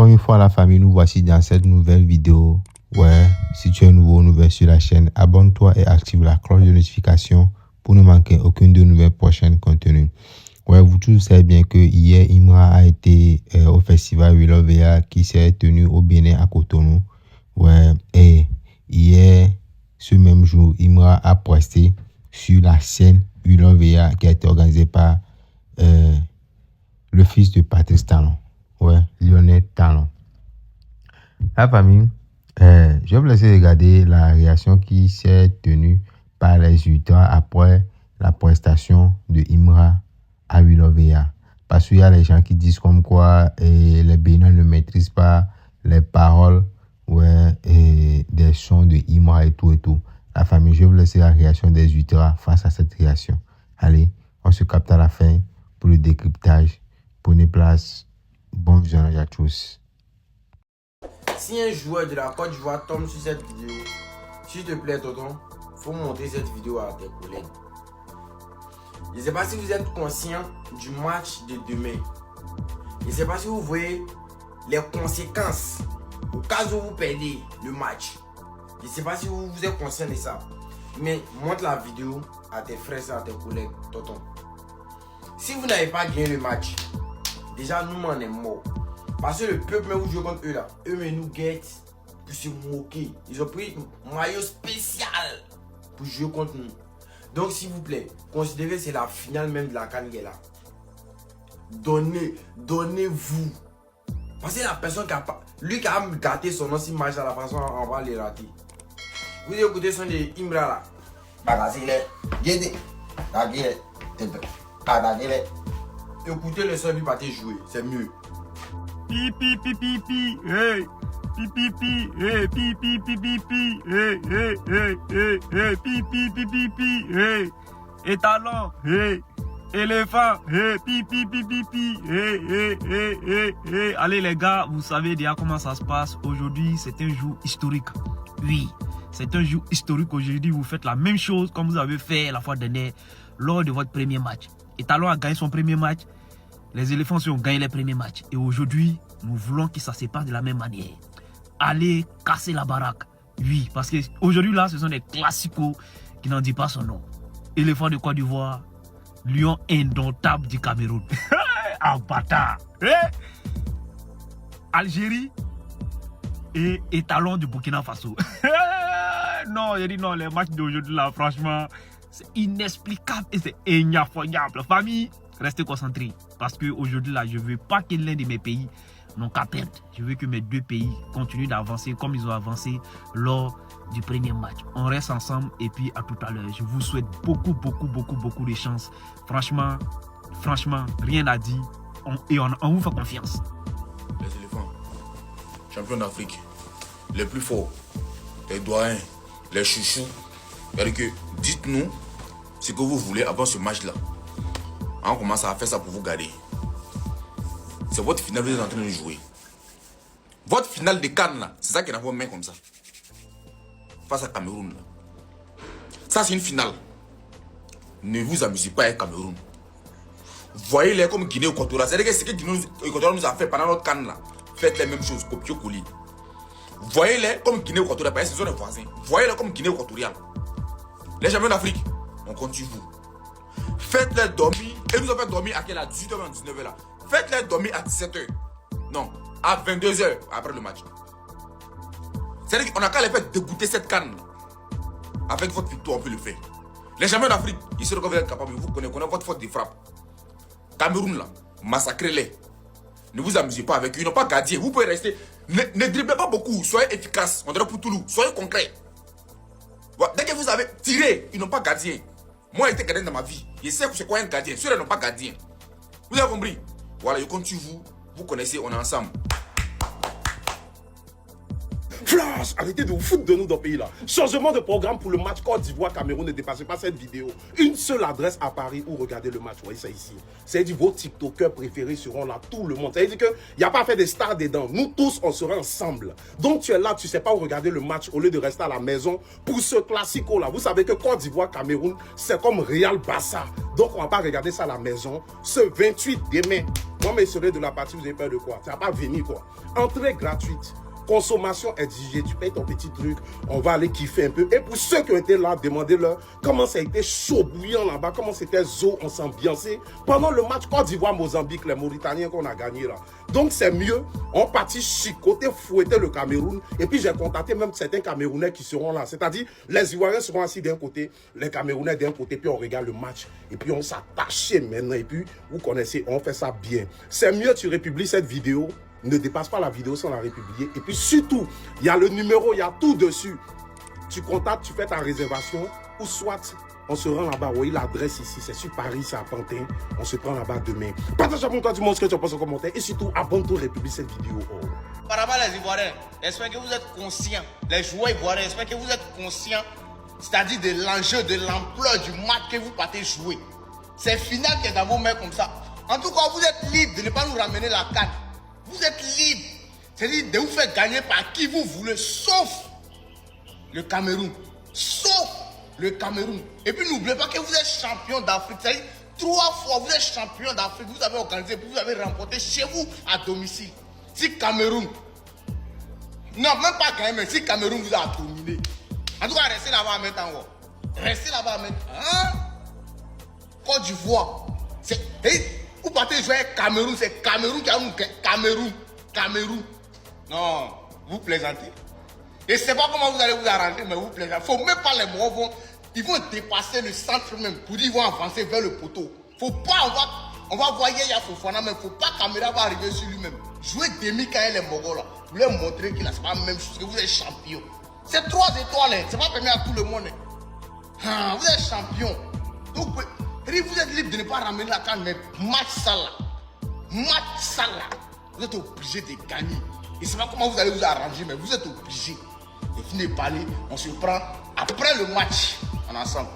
Encore une fois, la famille, nous voici dans cette nouvelle vidéo. Ouais, si tu es nouveau sur la chaîne, abonne-toi et active la cloche de notification pour ne manquer aucune de nouvelles prochaines contenus. Ouais, vous tous savez bien que hier, Imra a été au festival We Love VA qui s'est tenu au Bénin à Cotonou. Ouais, et hier, ce même jour, Imra a posté sur la scène We Love VA qui a été organisée par le fils de Patrice Talon. Ouais, Lionel Talon. La famille, je vais vous laisser regarder la réaction qui s'est tenue par les ultras après la prestation de Imra à We Love VA. Parce qu'il y a les gens qui disent comme quoi les Bénins ne maîtrisent pas les paroles des sons de Imra et tout. La famille, je vais vous laisser la réaction des ultras face à cette réaction. Allez, on se capte à la fin pour le décryptage. Prenez place. Bon visionnage à tous. Si un joueur de la Côte d'Ivoire tombe sur cette vidéo, s'il te plaît, tonton, faut montrer cette vidéo à tes collègues. Je ne sais pas si vous êtes conscient du match de demain. Je ne sais pas si vous voyez les conséquences au cas où vous perdez le match. Je ne sais pas si vous êtes conscient de ça. Mais montre la vidéo à tes frères et à tes collègues, tonton. Si vous n'avez pas gagné le match, déjà nous on est morts. Parce que le peuple, même vous jouez contre eux là, eux mais nous guettent pour se moquer. Ils ont pris un maillot spécial pour jouer contre nous. Donc s'il vous plaît, considérez que c'est la finale même de la CAN qui est là. Donnez-vous. Parce que la personne qui a pas, lui qui a gâté son ancien match à la façon on va les rater. Vous écoutez son de Imra là. Écoutez le son du pâté jouer, c'est mieux. Pipi pipi pipi hey pipi pipi hey pipi pipi pipi hey hey hey hey hey pipi pipi pipi hey étalon hey éléphant hey pipi pipi pipi hey hey hey hey hey. Allez les gars, vous savez déjà comment ça se passe. Aujourd'hui c'est un jour historique. Oui, c'est un jour historique. Aujourd'hui vous faites la même chose comme vous avez fait la fois dernière lors de votre premier match. Étalon a gagné son premier match. Les éléphants ont gagné les premiers matchs. Et aujourd'hui, nous voulons que ça se passe de la même manière. Allez casser la baraque. Oui, parce qu'aujourd'hui, là, ce sont des classicos qui n'en disent pas son nom. Éléphant de Côte d'Ivoire, lion indomptable du Cameroun. Un bâtard. Algérie et étalon du Burkina Faso. Non, j'ai dit non, les matchs d'aujourd'hui, là, franchement, c'est inexplicable et c'est ignoble. Famille, restez concentrés. Parce qu'aujourd'hui, là, je ne veux pas que l'un de mes pays n'ont qu'à perdre. Je veux que mes deux pays continuent d'avancer comme ils ont avancé lors du premier match. On reste ensemble et puis à tout à l'heure. Je vous souhaite beaucoup de chance. Franchement, rien à dire. On vous fait confiance. Les éléphants, champions d'Afrique, les plus forts, les doyens, les chouchous. C'est-à-dire que dites-nous ce que vous voulez avant ce match-là. On commence à faire ça pour vous garder. C'est votre finale que vous êtes en train de jouer. Votre finale de CAN là, c'est ça qui est dans vos mains comme ça. Face à Cameroun là. Ça c'est une finale. Ne vous amusez pas avec Cameroun. Voyez-les comme Guinée Équatoriale. C'est-à-dire que ce que Guinée Équatoriale nous a fait pendant notre CAN là. Faites les mêmes choses, copier-coller. Voyez-les comme Guinée Équatoriale, parce que ce sont les voisins. Voyez-les comme Guinée Équatoriale. Les champions d'Afrique, on compte sur vous. Faites-les dormir. Et nous avons dormi à quelle heure? 18h, 19h là. Faites-les dormir à 17h. Non, à 22h après le match. C'est-à-dire qu'on a qu'à les faire dégoûter cette canne. Avec votre victoire, on peut le faire. Les champions d'Afrique, ils seront capables. Vous connaissez votre faute de frappe. Cameroun là, massacrez-les. Ne vous amusez pas avec eux. Ils n'ont pas gardien. Vous pouvez rester. Ne dribblez pas beaucoup. Soyez efficace. On dirait pour Toulouse. Soyez concret. Dès que vous avez tiré, ils n'ont pas gardien. Moi, j'étais gardien dans ma vie. Je sais que c'est quoi un gardien. Ceux-là n'ont pas gardien. Vous avez compris? Voilà, je compte sur vous. Vous connaissez, on est ensemble. Flash, arrêtez de vous foutre de nous dans le pays là. Changement de programme pour le match Côte d'Ivoire-Cameroun. Ne dépassez pas cette vidéo. Une seule adresse à Paris où regardez le match. Vous voyez ça ici. C'est-à-dire vos TikTokers préférés seront là, tout le monde. C'est-à-dire qu'il n'y a pas à faire des stars dedans. Nous tous, on sera ensemble. Donc tu es là, tu ne sais pas où regarder le match au lieu de rester à la maison pour ce classico là. Vous savez que Côte d'Ivoire-Cameroun, c'est comme Real Barça. Donc on ne va pas regarder ça à la maison ce 28 demain. Moi, mes serez de la partie, vous avez peur de quoi? Ça va pas venir, quoi. Entrée gratuite. Consommation exigée, tu payes ton petit truc, on va aller kiffer un peu. Et pour ceux qui ont été là, demandez-leur comment ça a été chaud bouillant là-bas, comment c'était zo, on s'ambiançait. Pendant le match Côte d'Ivoire-Mozambique, les Mauritaniens qu'on a gagné là. Donc c'est mieux, on partit chicoter, fouetter le Cameroun. Et puis j'ai contacté même certains Camerounais qui seront là. C'est-à-dire, les Ivoiriens seront assis d'un côté, les Camerounais d'un côté, puis on regarde le match. Et puis on s'attache maintenant. Et puis, vous connaissez, on fait ça bien. C'est mieux, tu republies cette vidéo. Ne dépasse pas la vidéo sans la republier. Et puis surtout, il y a le numéro, il y a tout dessus. Tu contactes, tu fais ta réservation. Ou soit, on se rend là-bas. Oui, l'adresse ici, c'est sur Paris, c'est à Pantin. On se prend là-bas demain. Partage avec toi, tu montres ce que tu penses en commentaire. Et surtout, abonne-toi, republie cette vidéo. Oh. Par rapport à les Ivoiriens, j'espère que vous êtes conscients. Les joueurs ivoiriens, j'espère que vous êtes conscients. C'est-à-dire de l'enjeu, de l'ampleur du match que vous partez jouer. C'est final qui est dans vos mains comme ça. En tout cas, vous êtes libre de ne pas nous ramener la canne. Vous êtes libre, c'est-à-dire de vous faire gagner par qui vous voulez, sauf le Cameroun. Sauf le Cameroun. Et puis n'oubliez pas que vous êtes champion d'Afrique. C'est-à-dire 3 fois vous êtes champion d'Afrique. Vous avez organisé, vous avez remporté chez vous à domicile. Si Cameroun, non, même pas gagné, mais si Cameroun vous a dominé. En tout cas, restez là-bas maintenant. Restez là-bas maintenant. Hein? Côte d'Ivoire. Vous partez jouer Cameroun, c'est Cameroun qui a un Cameroun. Non, vous plaisantez. Et c'est pas comment vous allez vous arranger, mais vous plaisantez. Faut même pas les mots, ils vont dépasser le centre même pour dire qu'ils vont avancer vers le poteau. Faut pas, on va voir Yaya Fofana, mais faut pas Caméra va arriver sur lui-même. Jouer demi quand il est Mogo là, pour leur montrer qu'il a c'est pas la même chose, que vous êtes champion. C'est 3 étoiles, hein. C'est pas permis à tout le monde. Hein. Vous êtes champion. Donc, vous êtes libre de ne pas ramener la canne, mais match ça là, vous êtes obligé de gagner. Et c'est pas comment vous allez vous arranger, mais vous êtes obligé. Et finir de parler, on se prend après le match, en ensemble.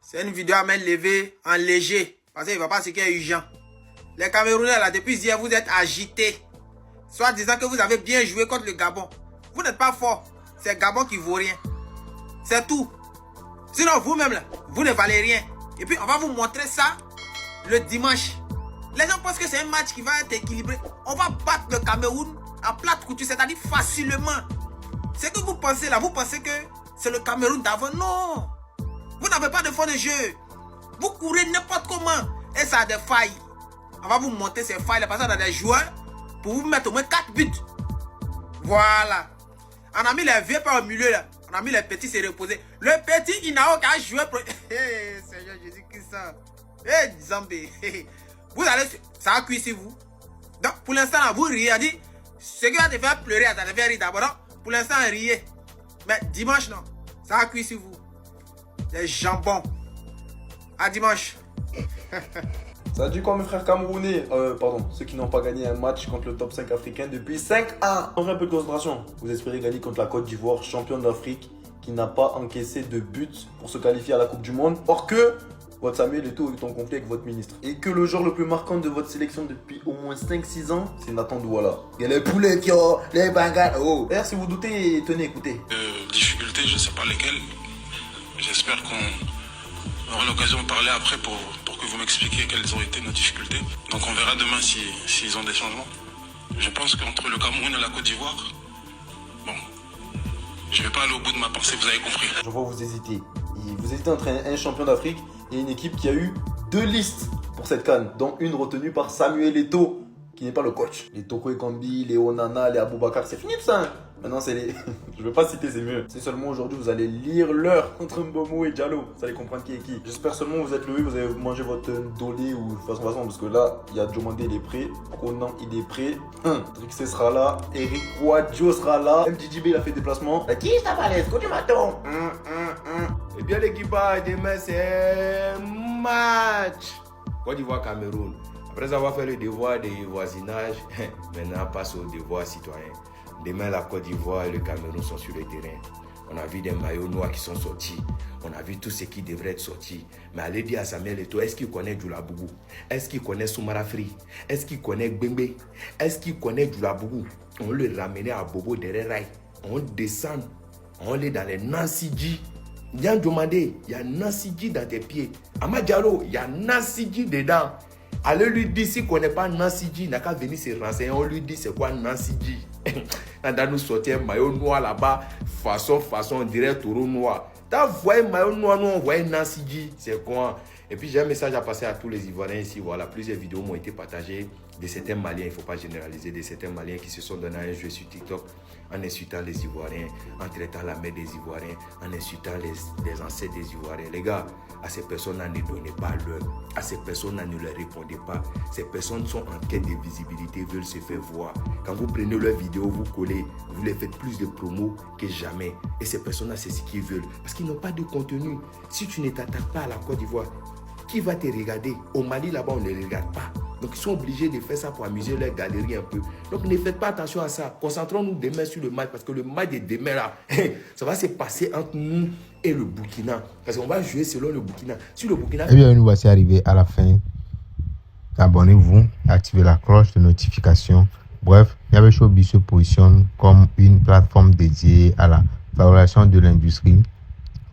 C'est une vidéo à main levée, en léger, parce qu'il ne va pas ce qui est urgent. Les Camerounais là, depuis hier, vous êtes agités. Soit disant que vous avez bien joué contre le Gabon. Vous n'êtes pas fort, c'est Gabon qui vaut rien. C'est tout. Sinon, vous-même, là, vous ne valez rien. Et puis, on va vous montrer ça le dimanche. Les gens pensent que c'est un match qui va être équilibré. On va battre le Cameroun à plate couture, c'est-à-dire facilement. Ce que vous pensez là, vous pensez que c'est le Cameroun d'avant. Non. Vous n'avez pas de fond de jeu. Vous courez n'importe comment. Et ça a des failles. On va vous montrer ces failles là, parce qu'on a des joueurs pour vous mettre au moins 4 buts. Voilà. On a mis les vieux par au milieu là. On a mis les petits se reposer. Le petit Inao qui a joué pour... Seigneur Jésus-Christ. Zambé. Vous allez... Ça a cuit sur vous. Donc, pour l'instant, vous riez. On dit, ce qui va te faire pleurer, ça te fait rire d'abord. Pour l'instant, riez. Mais dimanche, non. Ça a cuit sur vous. Les jambons. À dimanche. Ça a dû quoi mes frères camerounais, pardon, ceux qui n'ont pas gagné un match contre le top 5 africain depuis 5 ans. On fait un peu de concentration. Vous espérez gagner contre la Côte d'Ivoire, championne d'Afrique, qui n'a pas encaissé de but pour se qualifier à la Coupe du Monde. Or que votre Samuel Eto'o est en conflit avec votre ministre. Et que le joueur le plus marquant de votre sélection depuis au moins 5-6 ans, c'est Nathan Douala. Il y a les poulets, les bangals. Oh. D'ailleurs, si vous doutez, tenez, écoutez. Difficultés, je ne sais pas lesquelles. J'espère qu'on aura l'occasion de parler après pour que vous m'expliquiez quelles ont été nos difficultés. Donc on verra demain s'ils ont des changements. Je pense qu'entre le Cameroun et la Côte d'Ivoire, bon, je ne vais pas aller au bout de ma pensée, vous avez compris. Je vois vous hésiter. Vous hésitez entre un champion d'Afrique et une équipe qui a eu 2 listes pour cette CAN, dont une retenue par Samuel Eto'o, qui n'est pas le coach. Les Toko Ekambi, les Onana, les Aboubakar, c'est fini tout ça. Maintenant, c'est les... Je ne veux pas citer, c'est mieux. C'est seulement aujourd'hui, vous allez lire l'heure entre Mbomo et Diallo. Vous allez comprendre qui est qui. J'espère seulement que vous êtes levé, vous avez mangé votre dolé ou façon, parce que là, il y a Diomandé, il est prêt. Conan, il est prêt. Trixé sera là. Eric Wadjo sera là. MDJB, il a fait déplacement. Qui est ta balèze? Côté maton. Et bien, l'équipage, demain, c'est match. Côte d'Ivoire-Cameroun. Après avoir fait le devoir de voisinage, maintenant, passe au devoir citoyen. Demain, la Côte d'Ivoire et le Cameroun sont sur le terrain. On a vu des maillots noirs qui sont sortis. On a vu tout ce qui devrait être sorti. Mais allez dire à Samuel Eto'o, est-ce qu'il connaît Djoulabougou? Est-ce qu'il connaît Soumara Free? Est-ce qu'il connaît Gbembe? Est-ce qu'il connaît Djoulabougou? On le ramenait à Bobo derrière Rail. On descend. On est dans les Nansiji. Il y a demandé, il y a Nansiji dans tes pieds. Ama Diallo, il y a Nansiji dedans. Allez lui dire, s'il ne connaît pas Nancy G, il n'a qu'à venir se renseigner. On lui dit c'est quoi Nancy G. On nous sortir un maillot noir là-bas, façon, on dirait taureau noir. T'as vu maillot noir, nous on voit Nancy G, c'est quoi? Et puis j'ai un message à passer à tous les Ivoiriens ici. Voilà, plusieurs vidéos m'ont été partagées de certains Maliens, il ne faut pas généraliser, de certains Maliens qui se sont donné un jeu sur TikTok en insultant les Ivoiriens, en traitant la mère des Ivoiriens, en insultant les ancêtres des Ivoiriens. Les gars, à ces personnes-là ne donnez pas l'heure, à ces personnes-là ne leur répondez pas. Ces personnes sont en quête de visibilité, veulent se faire voir. Quand vous prenez leurs vidéos, vous collez, vous les faites plus de promos que jamais. Et ces personnes-là, c'est ce qu'ils veulent, parce qu'ils n'ont pas de contenu. Si tu ne t'attaques pas à la Côte d'Ivoire, qui va te regarder? Au Mali, là-bas, on ne les regarde pas. Donc, ils sont obligés de faire ça pour amuser leur galerie un peu. Donc, ne faites pas attention à ça. Concentrons-nous demain sur le match, parce que le match de demain, là, ça va se passer entre nous et le Burkina. Parce qu'on va jouer selon le Burkina. Si le Burkina... Eh bien, nous voici arrivés à la fin. Abonnez-vous, activez la cloche de notification. Bref, Yabé Showbiz se positionne comme une plateforme dédiée à la valorisation de l'industrie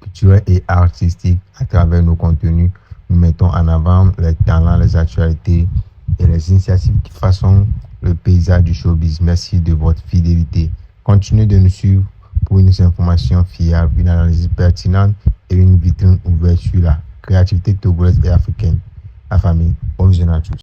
culturelle et artistique à travers nos contenus. Nous mettons en avant les talents, les actualités et les initiatives qui façonnent le paysage du showbiz. Merci de votre fidélité. Continuez de nous suivre pour une information fiable, une analyse pertinente et une vitrine ouverte sur la créativité togolaise et africaine. La famille, bonne journée à tous.